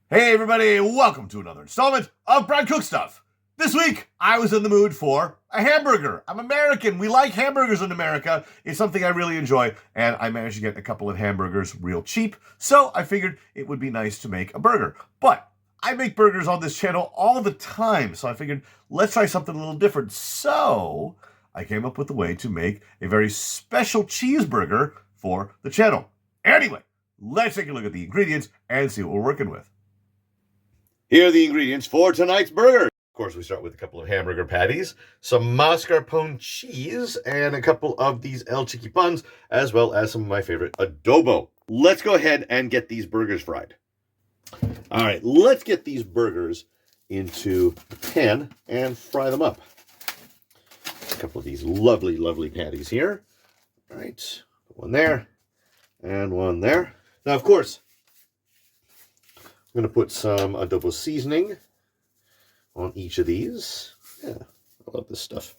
Hey everybody, welcome to another installment of Brad Cook Stuff. This week, I was in the mood for a hamburger. I'm American. We like hamburgers in America. It's something I really enjoy, and I managed to get a couple of hamburgers real cheap, so I figured it would be nice to make a burger. But I make burgers on this channel all the time, so I figured let's try something a little different. So I came up with a way to make a very special cheeseburger for the channel. Anyway, let's take a look at the ingredients and see what we're working with. Here are the ingredients for tonight's burger. Of course, we start with a couple of hamburger patties, some mascarpone cheese, and a couple of these El Chiqui buns, as well as some of my favorite adobo. Let's go ahead and get these burgers fried. All right, let's get these burgers into the pan and fry them up. A couple of these lovely, lovely patties here. All right, one there and one there. Now, of course, I'm going to put some adobo seasoning on each of these. Yeah, I love this stuff.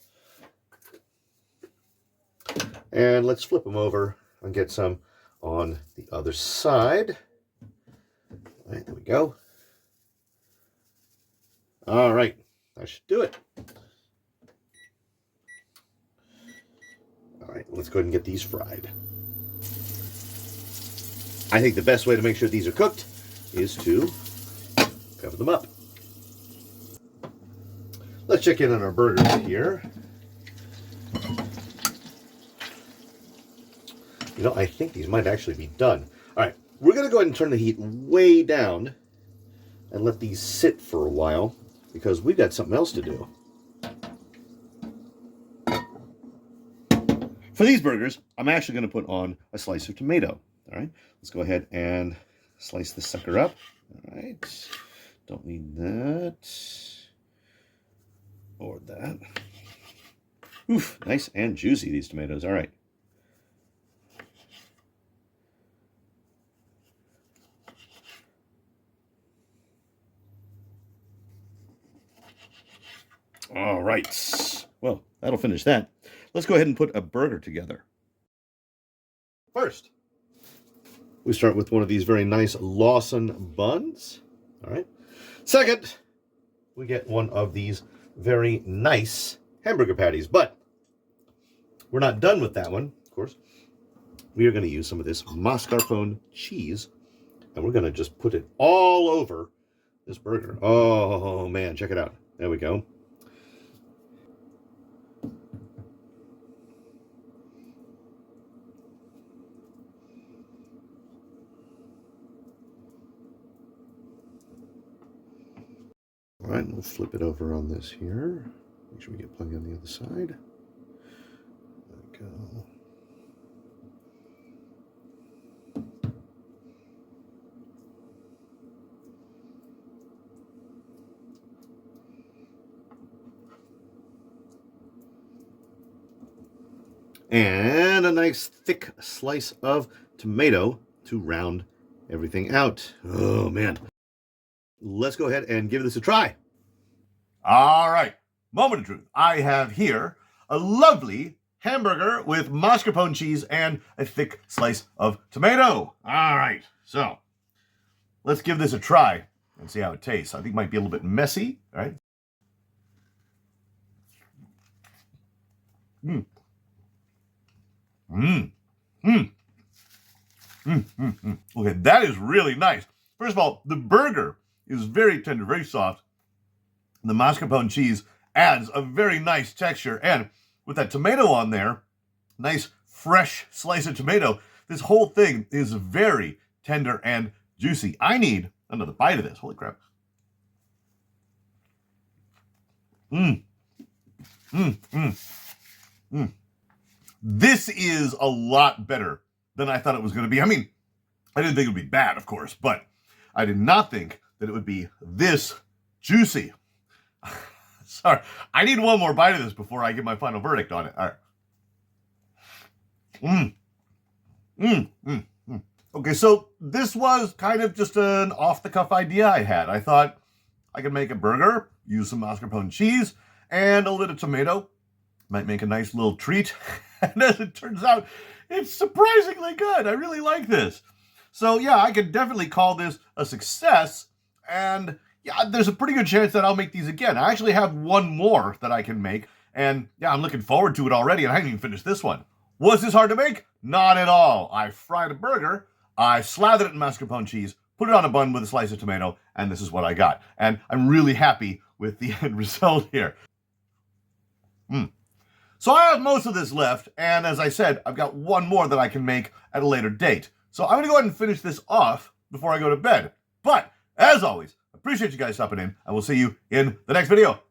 And let's flip them over and get some on the other side. All right, there we go. All right, that should do it. All right, let's go ahead and get these fried. I think the best way to make sure these are cooked is to cover them up. Let's check in on our burgers here. You know, I think these might actually be done. All right, we're going to go ahead and turn the heat way down and let these sit for a while because we've got something else to do. For these burgers, I'm actually going to put on a slice of tomato. All right, let's go ahead and slice this sucker up. All right, don't need that or that. Oof, nice and juicy, these tomatoes. All right. All right, well, that'll finish that. Let's go ahead and put a burger together. First, we start with one of these very nice Lawson buns. All right. Second, we get one of these very nice hamburger patties. But we're not done with that one, of course. We are going to use some of this mascarpone cheese, and we're going to just put it all over this burger. Oh, man, check it out. There we go. All right, we'll flip it over on this here. Make sure we get plenty on the other side. There we go. And a nice thick slice of tomato to round everything out. Oh, man. Let's go ahead and give this a try. All right, moment of truth. I have here a lovely hamburger with mascarpone cheese and a thick slice of tomato. All right, so let's give this a try and see how it tastes. I think it might be a little bit messy, all right? Okay, that is really nice. First of all, the burger is very tender, very soft. The mascarpone cheese adds a very nice texture. And with that tomato on there, nice fresh slice of tomato, this whole thing is very tender and juicy. I need another bite of this. Holy crap. This is a lot better than I thought it was going to be. I mean, I didn't think it would be bad, of course, but I did not think that it would be this juicy. Sorry, I need one more bite of this before I give my final verdict on it. All right. Okay, so this was kind of just an off-the-cuff idea I had. I thought I could make a burger, use some mascarpone cheese, and a little tomato. Might make a nice little treat. And as it turns out, it's surprisingly good. I really like this. So yeah, I could definitely call this a success. and yeah, there's a pretty good chance that I'll make these again. I actually have one more that I can make, and yeah, I'm looking forward to it already, and I haven't even finished this one. Was this hard to make? Not at all. I fried a burger, I slathered it in mascarpone cheese, put it on a bun with a slice of tomato, and this is what I got. And I'm really happy with the end result here. So I have most of this left, and as I said, I've got one more that I can make at a later date. So I'm going to go ahead and finish this off before I go to bed. But, as always, appreciate you guys stopping in, and we'll see you in the next video.